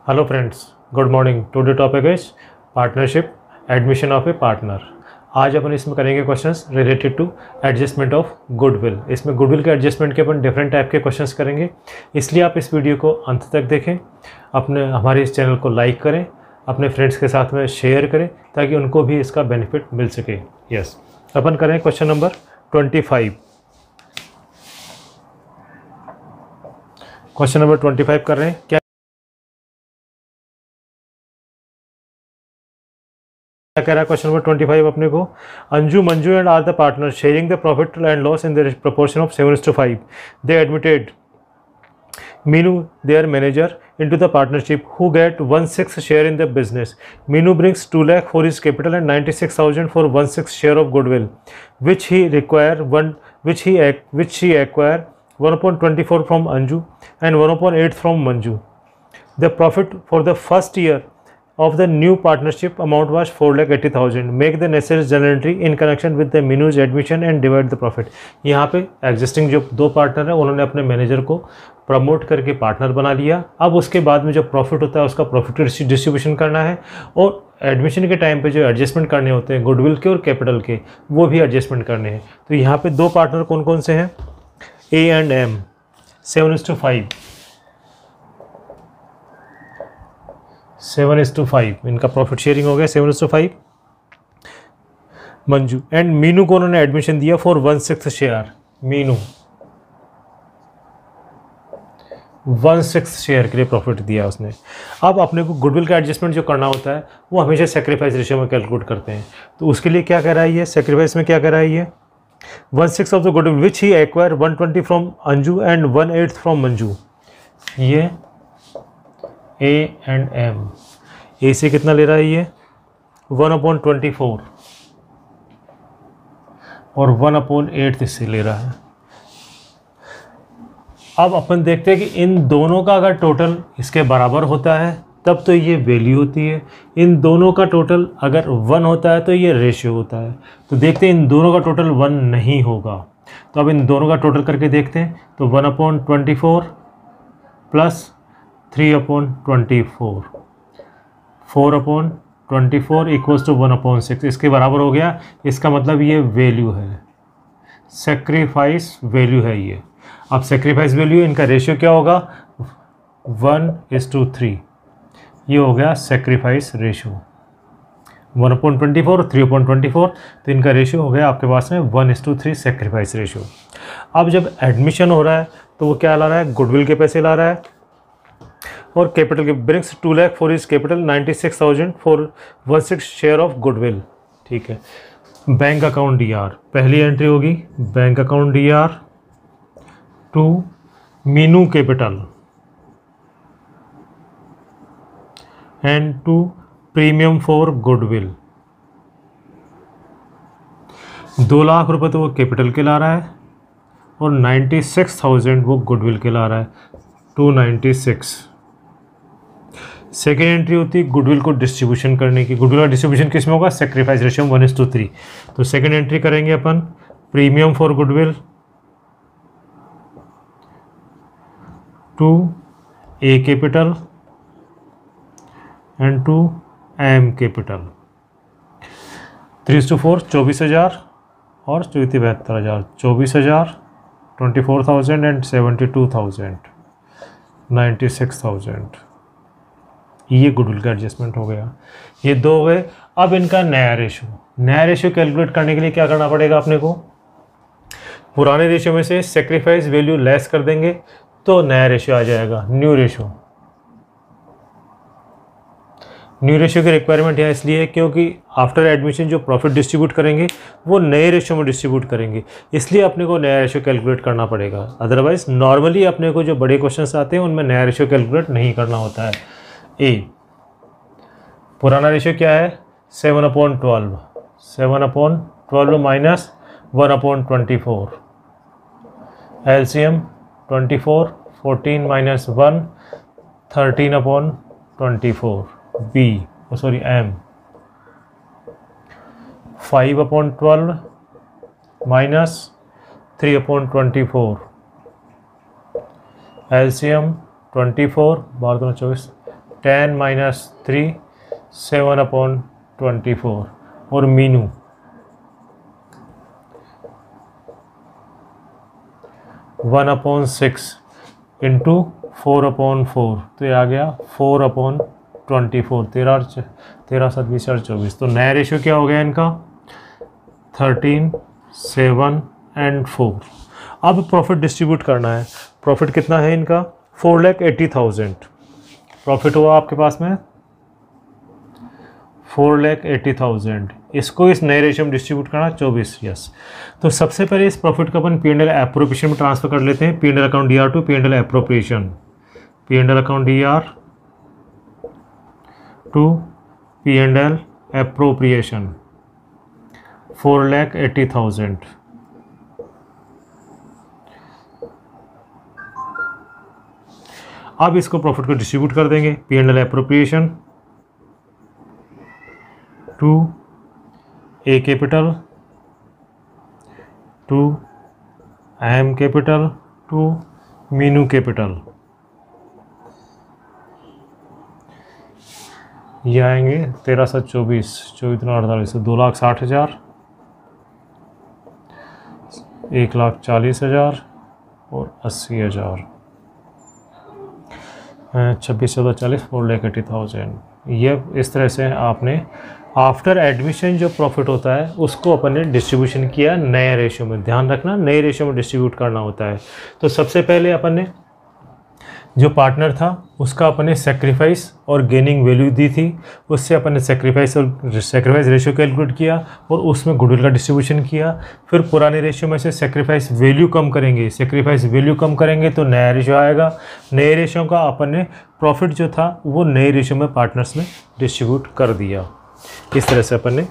Hello friends, good morning. Today topic is partnership, admission of a partner. आज अपन इसमें करेंगे questions related to adjustment of goodwill. इसमें goodwill के adjustment के अपन डिफरेंट टाइप के क्वेश्चंस करेंगे, इसलिए आप इस वीडियो को अंत तक देखें। हमारे इस चैनल को लाइक करें, अपने फ्रेंड्स के साथ में शेयर करें ताकि उनको भी इसका बेनिफिट मिल सके। यस, अपन करें क्वेश्चन नंबर 25। क्वेश्चन नंबर 25 कर रहे हैं। क्या कह रहा है क्वेश्चन नंबर 25 अपने को? Anju, Manju and are the partner sharing the profit and loss in the proportion of 7:5. They admitted Minu, their manager, into the partnership, who get 1/6 share in the business. Minu brings 2 lakh for his capital and 96,000 for 1/6 share of goodwill, which he acquire 1/24 from Anju and 1/8 from Manju. The profit for the first year of the new partnership amount was 4,80,000. Make the necessary journal entry in connection with the Minu's admission and divide the profit. यहाँ पे existing जो दो partner है उन्होंने अपने manager को promote करके partner बना लिया। अब उसके बाद में जो प्रॉफिट होता है उसका प्रॉफिट डिस्ट्रीब्यूशन करना है, और एडमिशन के टाइम पे जो एडजस्टमेंट करने होते हैं गुडविल के और कैपिटल के, वो भी एडजस्टमेंट करने हैं। तो यहाँ पे दो पार्टनर कौन कौन से हैं? A and M. 7:5 इनका प्रॉफिट शेयरिंग हो गया। 7:5 मंजू एंड मीनू को उन्होंने एडमिशन दिया फॉर 1/6 शेयर। मीनू 1/6 शेयर के लिए प्रॉफिट दिया उसने। अब अपने को गुडविल का एडजस्टमेंट जो करना होता है वो हमेशा सेक्रीफाइस रेशियो में कैलकुलेट करते हैं। तो उसके लिए क्या कह रहा है ये सेक्रीफाइस में? क्या कह रहा है ये? 1/6 of the goodwill which he acquire 120 from Anju and 1/8 from Manju. ये ए एंड एम। ए से कितना ले रहा है ये? 1/24 और 1/8 इससे ले रहा है। अब अपन देखते हैं कि इन दोनों का अगर टोटल इसके बराबर होता है तब तो ये वैल्यू होती है, इन दोनों का टोटल अगर 1 होता है तो ये रेशियो होता है। तो देखते हैं इन दोनों का टोटल 1 नहीं होगा, तो अब इन दोनों का टोटल करके देखते हैं। तो 1/24 प्लस 3/24, 4/24 इक्वल्स टू 1/6, इसके बराबर हो गया। इसका मतलब ये वैल्यू है, सेक्रीफाइस वैल्यू है ये। अब सेक्रीफाइस वैल्यू, इनका रेशियो क्या होगा? 1:3। ये हो गया सेक्रीफाइस रेशियो। 1/24 और 3/24, तो इनका रेशियो हो गया आपके पास में 1:3 सेक्रीफाइस रेशियो। अब जब एडमिशन हो रहा है तो वो क्या ला रहा है? गुडविल के पैसे ला रहा है और कैपिटल के brings 2 lakh for his capital, 96,000 for 1/6 share of goodwill. ठीक है। बैंक अकाउंट DR, पहली एंट्री होगी bank account DR to Meenu capital and to premium for goodwill. 2 lakh रुपए तो वो कैपिटल के ला रहा है और 96,000 वो गुडविल के ला रहा है, 296। सेकेंड एंट्री होती है गुडविल को डिस्ट्रीब्यूशन करने की। गुडविल का डिस्ट्रीब्यूशन किस में होगा? Sacrifice ratio 1:3। तो सेकेंड एंट्री करेंगे अपन premium for goodwill to A capital and to M capital. 3:4 24,000 और 72,000, 24,000, 24,000 एंड 72,000, 96,000। ये गुडविल का एडजस्टमेंट हो गया। ये दो हो गए। अब इनका नया रेशियो कैलकुलेट करने के लिए क्या करना पड़ेगा अपने को? पुराने रेशियो में से सेक्रीफाइस वैल्यू लेस कर देंगे तो नया रेशियो आ जाएगा, न्यू रेशियो। न्यू रेशियो की रिक्वायरमेंट यहाँ इसलिए है क्योंकि आफ्टर एडमिशन जो प्रॉफिट डिस्ट्रीब्यूट करेंगे वो नए रेशियो में डिस्ट्रीब्यूट करेंगे, इसलिए अपने को नया रेशियो कैलकुलेट करना पड़ेगा। अदरवाइज नॉर्मली अपने को जो बड़े क्वेश्चंस आते हैं उनमें नया रेशियो कैलकुलेट नहीं करना होता है। ए पुराना रेशियो क्या है? 7/12, 7/12 minus 1/24, LCM 24, 14 minus 1, 13/24, B M 5/12 minus 3/24, LCM 24 12 24 10 minus 3 7/24 और मीनू 1/6 इंटू 4/4, तो ये आ गया 4/24, 13 7 20 24। तो नया रेशियो क्या हो गया इनका 13 7 एंड 4। अब प्रॉफिट डिस्ट्रीब्यूट करना है। प्रॉफिट कितना है इनका 4,80,000 प्रॉफिट हुआ आपके पास में 4,80,000। इसको इस नए रेशियो में डिस्ट्रीब्यूट करना 24। यस, तो सबसे पहले इस प्रॉफिट को अपन P&L एप्रोप्रिएशन में ट्रांसफर कर लेते हैं। P&L account DR to P&L appropriation, P&L account DR to P&L appropriation 4,80,000। अब इसको प्रॉफिट को डिस्ट्रीब्यूट कर देंगे। P&L appropriation to A capital to M capital to Meenu capital, ये आएंगे 13 7 24 24 48, 2,60,000, 1,40,000 और 80,000, 26 14 40 4,80,000। ये इस तरह से आपने आफ्टर एडमिशन जो प्रॉफिट होता है उसको अपन ने डिस्ट्रीब्यूशन किया नए रेशियो में। ध्यान रखना नए रेशियो में डिस्ट्रीब्यूट करना होता है। तो सबसे पहले अपन ने जो पार्टनर था उसका अपन ने सेक्रीफाइस और गेनिंग वैल्यू दी थी, उससे अपन ने सेक्रीफाइस रेशियो कैलकुलेट किया और उसमें गुडविल का डिस्ट्रीब्यूशन किया। फिर पुराने रेशियो में से सेक्रीफाइस वैल्यू कम करेंगे, सेक्रीफाइस वैल्यू कम करेंगे तो नया रेशियो आएगा। नए रेशियो का अपन ने प्रॉफिट जो था वो नए रेशियो में पार्टनर्स में डिस्ट्रीब्यूट कर दिया। इस तरह से अपन ने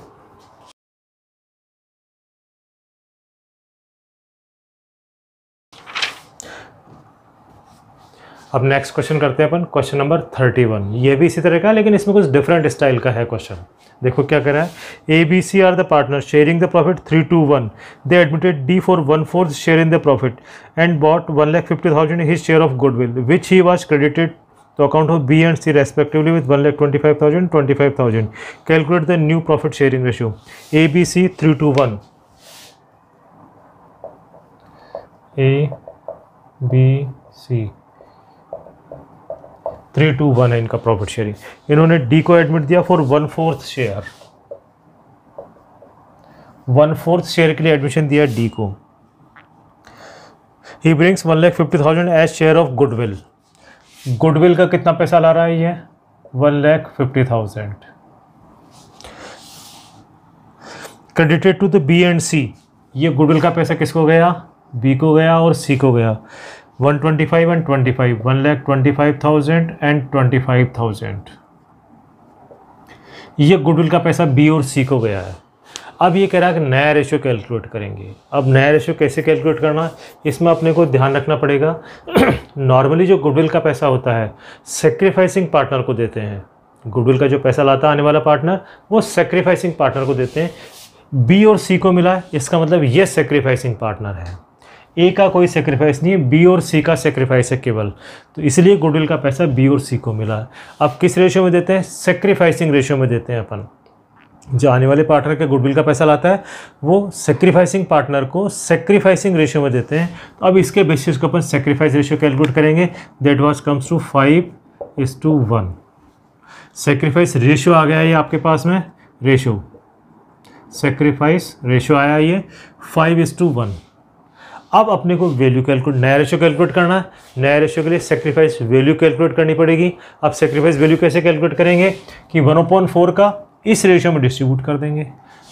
अब नेक्स्ट क्वेश्चन करते हैं अपन, क्वेश्चन नंबर 31। ये भी इसी तरह का है लेकिन इसमें कुछ डिफरेंट स्टाइल का है क्वेश्चन। देखो क्या कह रहा है, ABC are the partner sharing the profit 3-1। They admitted D for 1/4 share in the profit and bought 1,50,000 his share of goodwill which he was credited to account of B and C respectively with 1,25,000, 25,000. Calculate the new profit sharing ratio. ABC 3-1. ABC 3-1 है इनका profit sharing. इन्होंने D को admit दिया for 1/4 share, 1/4 share के लिए admission दिया D को। He brings 1,50,000 as share of goodwill. Goodwill का कितना पैसा ला रहा है ये 1,50,000। Credited to the B and C, ये गुडविल का पैसा किसको गया B को गया और C को गया 125 एंड 25, 1,25,000 एंड 25,000। ये गुडविल का पैसा B और C को गया है। अब ये कह रहा है कि नया रेशियो कैलकुलेट करेंगे। अब नया रेशियो कैसे कैलकुलेट करना है, इसमें अपने को ध्यान रखना पड़ेगा। नॉर्मली जो गुडविल का पैसा होता है सेक्रीफाइसिंग पार्टनर को देते हैं। गुडविल का जो पैसा लाता है आने वाला पार्टनर वो सेक्रीफाइसिंग पार्टनर को देते हैं। B और C को मिला है, इसका मतलब ये सेक्रीफाइसिंग पार्टनर है। A का कोई सेक्रीफाइस नहीं है, B और C का सेक्रीफाइस है केवल, तो इसलिए गुडविल का पैसा B और C को मिला है। अब किस रेशियो में देते हैं, सेक्रीफाइसिंग रेशियो में देते हैं अपन। जो आने वाले पार्टनर के गुडविल का पैसा लाता है वो सेक्रीफाइसिंग पार्टनर को सेक्रीफाइसिंग रेशियो में देते हैं। तो अब इसके बेसिस को अपन सेक्रीफाइस रेशियो कैलकुलेट करेंगे। That was comes to 5:1। Sacrifice ratio आ गया ये आपके पास में, रेशियो सेक्रीफाइस रेशियो आया ये 5:1। अब अपने को वैल्यू कैलकुलेट, नया रेशियो कैलकुलेट करना है। नया रेशियो के लिए सेक्रीफाइस वैल्यू कैलकुलेट करनी पड़ेगी। अब सेक्रीफाइस वैल्यू कैसे कैलकुलेट करेंगे कि 1/4 का इस रेशियो में डिस्ट्रीब्यूट कर देंगे,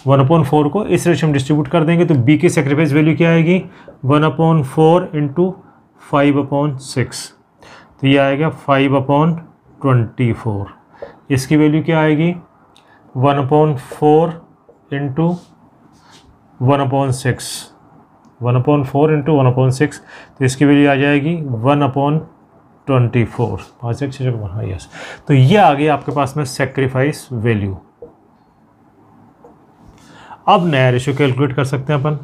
1/4 को इस रेशियो में डिस्ट्रीब्यूट कर देंगे। तो B की सेक्रीफाइस वैल्यू क्या आएगी 1/4 इंटू 5/6, तो ये आएगा 5/24। इसकी वैल्यू क्या आएगी 1/4 इंटू 1/6, 1/4 इंटू 1/6, तो इसकी वैल्यू आ जाएगी 1/24। 5 हाँ यस, तो ये आ गया आपके पास में सेक्रीफाइस वैल्यू। अब नया रेशियो कैलकुलेट कर सकते हैं अपन।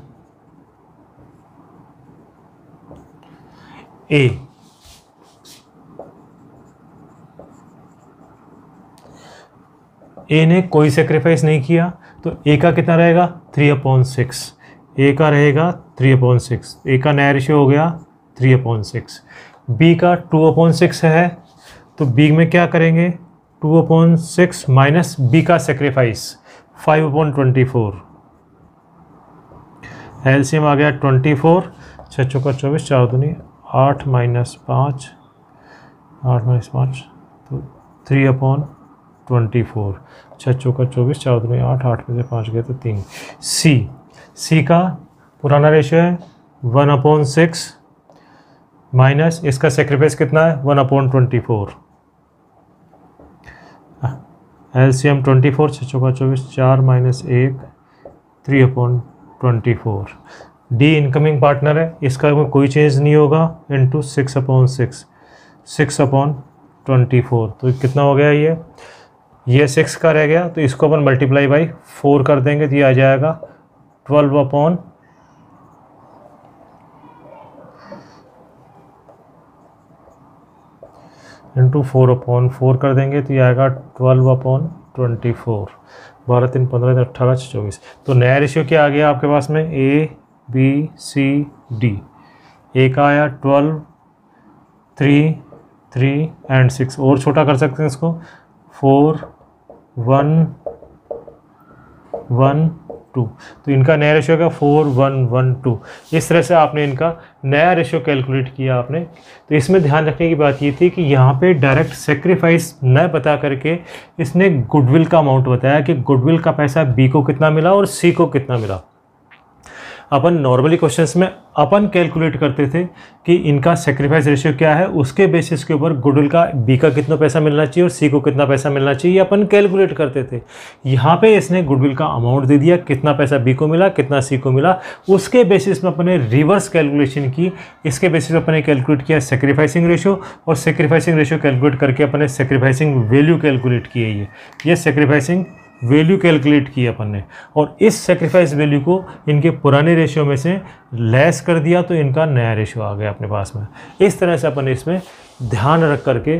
A ए ने कोई सेक्रीफाइस नहीं किया, तो ए का कितना रहेगा 3/6, ए का रहेगा 3/6, ए का नया रेशियो हो गया 3/6। बी का 2/6 है, तो बी में क्या करेंगे 2/6 माइनस बी का सेक्रीफाइस 5/24, एलसीएम आ गया 24, 6 चौका 24, 4 दूनी 8 माइनस 5, 8 माइनस 5 तो 3/24, 6 चौका 24, 4 दूनी 8, 8 में से 5 गए तो 3। सी का पुराना रेशियो है 1/6 माइनस इसका सेक्रीफाइस कितना है 1/24, एलसीएम 24, 6 चौका 24, 4 माइनस 1 3/24। डी इनकमिंग पार्टनर है, इसका में कोई चेंज नहीं होगा, इंटू 6/6, 6/24, तो कितना हो गया ये 6 का रह गया, तो इसको अपन मल्टीप्लाई बाई 4 कर देंगे, तो ये आ जाएगा 12 इंटू 4/4 कर देंगे, तो ये आएगा 12/24, 12 3 15 18 24। तो नया रेशियो क्या आ गया आपके पास में ए बी सी डी। ए का आया 12 3 3 एंड 6, और छोटा कर सकते हैं इसको 4 1 1 2, तो इनका नया रेशियो क्या 4 1 1 2। इस तरह से आपने इनका नया रेशियो कैलकुलेट किया आपने। तो इसमें ध्यान रखने की बात ये थी कि यहाँ पे डायरेक्ट सेक्रीफाइस न बता करके इसने गुडविल का अमाउंट बताया कि गुडविल का पैसा बी को कितना मिला और सी को कितना मिला। अपन नॉर्मली क्वेश्चंस में अपन कैलकुलेट करते थे कि इनका सेक्रीफाइस रेशियो क्या है, उसके बेसिस के ऊपर गुडविल का बी का कितना पैसा मिलना चाहिए और सी को कितना पैसा मिलना चाहिए, अपन कैलकुलेट करते थे। यहाँ पे इसने गुडविल का अमाउंट दे दिया, कितना पैसा बी को मिला कितना सी को मिला, उसके बेसिस में अपने रिवर्स कैलकुलेशन की। इसके बेसिस पे अपने कैलकुलेट किया सेक्रीफाइसिंग रेशियो, और सेक्रीफाइसिंग रेशियो कैलकुलेट करके अपने सेक्रीफाइसिंग वैल्यू कैलकुलेट की है। ये सेक्रीफाइसिंग वैल्यू कैलकुलेट की अपन ने, और इस सेक्रीफाइस वैल्यू को इनके पुराने रेशियो में से लेस कर दिया, तो इनका नया रेशियो आ गया अपने पास में। इस तरह से अपन इसमें ध्यान रख करके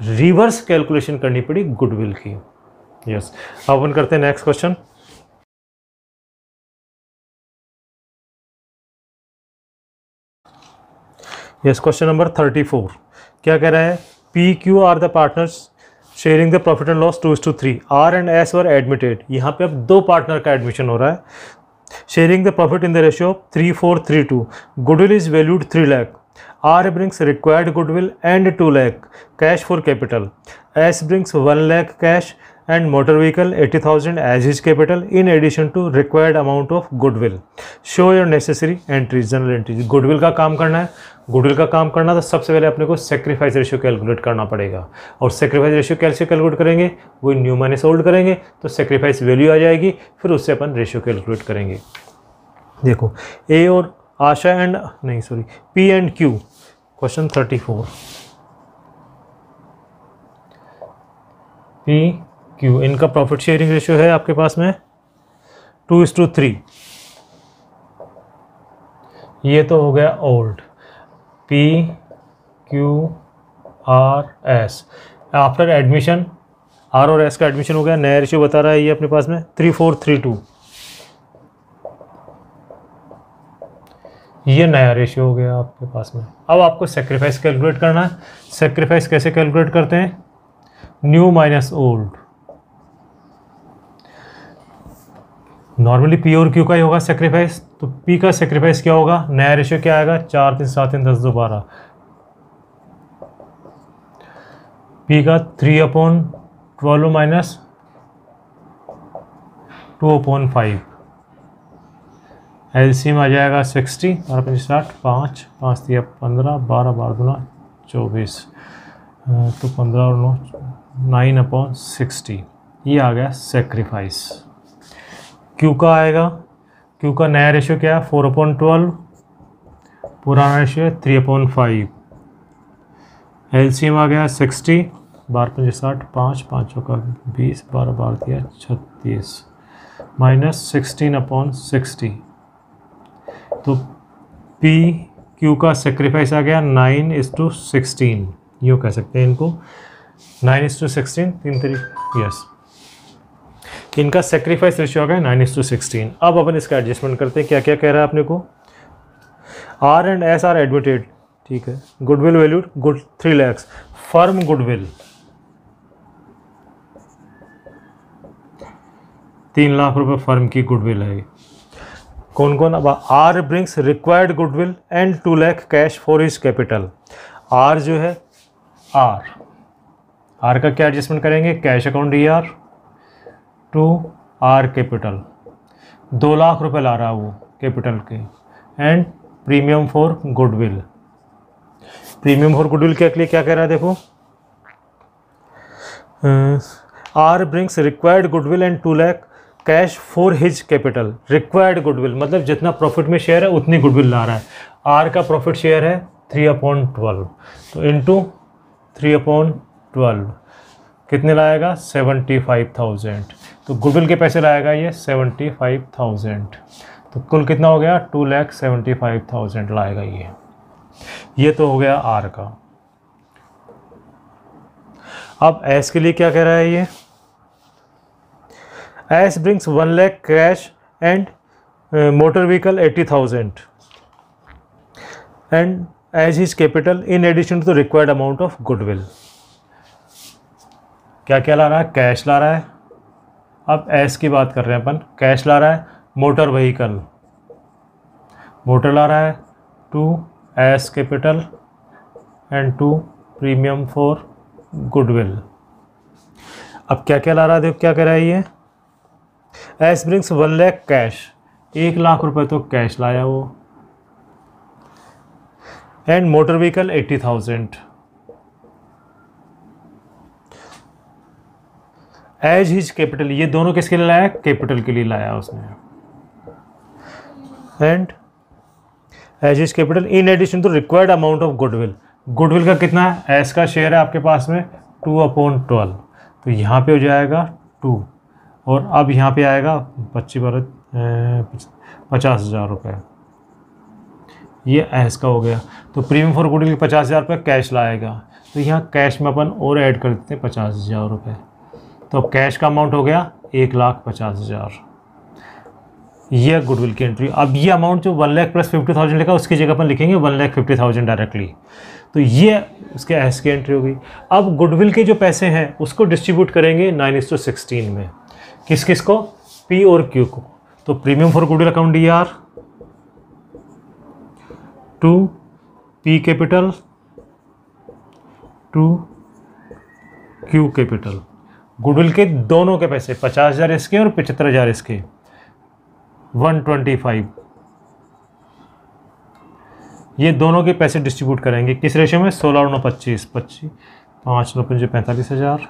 रिवर्स कैलकुलेशन करनी पड़ी गुडविल की। यस, अब अपन करते हैं next question. Yes, question number 34 क्या कह रहा है, P Q are the partners sharing the profit and loss 2:3, R and S were admitted. यहाँ पे अब दो पार्टनर का एडमिशन हो रहा है। Sharing the profit in the ratio 3:4:3:2, goodwill is valued 3 lakh, R brings required goodwill and 2 lakh cash for capital, S brings 1 lakh cash and motor vehicle 80,000 as his capital in addition to required amount of goodwill. Show your necessary entries, journal entries. goodwill का काम करना है, goodwill का काम करना तो सबसे पहले अपने को sacrifice ratio कैलकुलेट करना पड़ेगा, और sacrifice ratio कैसे कैलकुलेट करेंगे, वही न्यू माइनस ओल्ड करेंगे तो sacrifice वैल्यू आ जाएगी, फिर उससे अपन रेशियो कैलकुलेट करेंगे। देखो ए और आशा एंड नहीं sorry P and Q, question 34, P Q इनका प्रॉफिट शेयरिंग रेशियो है आपके पास में 2:3। ये तो हो गया old, P Q R S. After admission R और एस का एडमिशन हो गया, नया रेशियो बता रहा है ये अपने पास में 3:4:3:2। ये नया रेशियो हो गया आपके पास में। अब आपको सेक्रीफाइस कैलकुलेट करना है। सेक्रीफाइस कैसे कैलकुलेट करते हैं, new minus old. Normally P और क्यू का ही होगा सेक्रीफाइस, तो पी का सेक्रीफाइस क्या होगा, नया रेशियो क्या आएगा 4 3 7 3 10 2 12, पी का 3/12 माइनस 2/5, एलसीएम आ जाएगा 60, 12 60, 5 5 3 15, 12 12 2 24, तो 15 और 9/60। ये आ गया सेक्रीफाइस। क्यू का आएगा, क्यू का नया रेशियो क्या है 4/12, पुराना रेशियो 3/5, एलसीएम आ गया 60, 12 5 60, 5 5 चौका 20, 12 12 36 माइनस 16/60। तो पी क्यू का सेक्रीफाइस आ गया 9:16, यूँ कह सकते हैं इनको 9:16, 3 3 यस। इनका सेक्रीफाइस रेशियो आ गया 9:16। अब अपन इसका एडजस्टमेंट करते हैं, क्या क्या कह रहा है अपने को। R and S are admitted, ठीक है। Goodwill valued 3 lakh, firm goodwill 3 lakh रुपए फर्म की गुडविल है। कौन कौन, अब R brings required goodwill and 2 lakh cash for his capital. R जो है, आर का क्या एडजस्टमेंट करेंगे, cash account D R to R capital, 2 lakh रुपए ला रहा है वो कैपिटल के, and premium for goodwill. Premium for goodwill के लिए क्या कह रहा है देखो, R brings required goodwill and 2 lakh cash for his capital. Required goodwill मतलब जितना प्रॉफिट में शेयर है उतनी गुडविल ला रहा है। आर का प्रॉफिट शेयर है 3/12, तो इंटू 3/12 कितने लाएगा, 75,000। तो गुडविल के पैसे लाएगा ये 75,000, तो कुल कितना हो गया, 2,75,000 लाएगा ये तो हो गया आर का। अब एस के लिए क्या कह रहा है ये, S brings 1 lakh cash and motor vehicle 80,000 and as his capital in addition to the required amount of goodwill. क्या क्या ला रहा है, कैश ला रहा है। अब एस की बात कर रहे हैं अपन, कैश ला रहा है, मोटर व्हीकल, मोटर ला रहा है, 2 S capital and 2 premium for goodwill. अब क्या क्या ला रहा है, देखो क्या कह रहा है ये, S brings 1 lakh cash, 1 lakh रुपए तो कैश लाया वो, and motor vehicle 80,000 as his capital. ये दोनों किसके लिए लाया, कैपिटल के लिए लाया उसने, and as his capital in addition to required amount of goodwill. Goodwill का कितना है, एस का शेयर है आपके पास में 2/12, तो यहाँ पे हो जाएगा 2, और अब यहाँ पे आएगा 50,000 रुपये, ये एस का हो गया। तो प्रीमियम फॉर गुडविल 50,000 रुपये कैश लाएगा, तो यहाँ कैश में अपन और ऐड कर देते हैं 50,000 रुपये, तो अब कैश का अमाउंट हो गया 1,50,000। ये गुडविल की एंट्री। अब ये अमाउंट जो 1 लाख प्लस 50,000 लिखा उसकी जगह अपन लिखेंगे 1,50,000 डायरेक्टली, तो ये उसके एस की एंट्री हो गई। अब गुडविल के जो पैसे हैं उसको डिस्ट्रीब्यूट करेंगे 9:16 में, किस किस को, पी और क्यू को। तो premium for goodwill account D R to P capital to Q capital. Goodwill के दोनों के पैसे 50,000 इसके और 75,000 इसके, 125, ये दोनों के पैसे डिस्ट्रीब्यूट करेंगे किस रेशियो में, 16 और 9 25, 5 9 5 45,000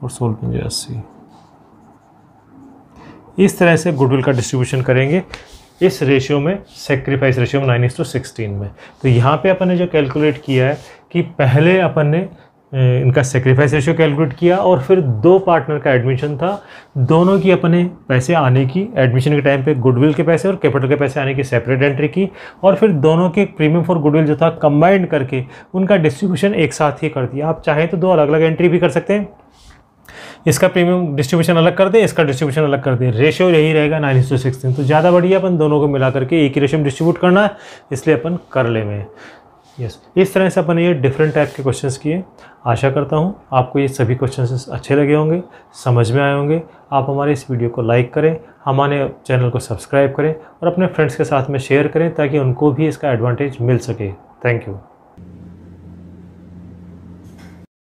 और 16 5 80। इस तरह से गुडविल का डिस्ट्रीब्यूशन करेंगे इस रेशियो में, सेक्रीफाइस रेशियो में 9:16 में। तो यहाँ पे अपन ने जो कैलकुलेट किया है कि पहले अपन ने इनका सेक्रीफाइस रेशियो कैलकुलेट किया और फिर 2 पार्टनर का एडमिशन था, दोनों की अपने पैसे आने की एडमिशन के टाइम पे गुडविल के पैसे और कैपिटल के पैसे आने की सेपरेट एंट्री की, और फिर दोनों के प्रीमियम फॉर गुडविल जो था कंबाइंड करके उनका डिस्ट्रीब्यूशन एक साथ ही कर दिया। आप चाहें तो 2 अलग अलग एंट्री भी कर सकते हैं, इसका प्रीमियम डिस्ट्रीब्यूशन अलग कर दें, इसका डिस्ट्रीब्यूशन अलग कर दें, रेशियो यही रहेगा 9:16। तो ज़्यादा बढ़िया अपन दोनों को मिला करके एक ही रेशियो में डिस्ट्रीब्यूट करना है, इसलिए अपन कर ले में। यस, इस तरह से अपन ये डिफरेंट टाइप के क्वेश्चंस किए। आशा करता हूँ आपको ये सभी क्वेश्चंस अच्छे लगे होंगे, समझ में आए होंगे। आप हमारे इस वीडियो को लाइक करें, हमारे चैनल को सब्सक्राइब करें और अपने फ्रेंड्स के साथ में शेयर करें ताकि उनको भी इसका एडवांटेज मिल सके। Thank you.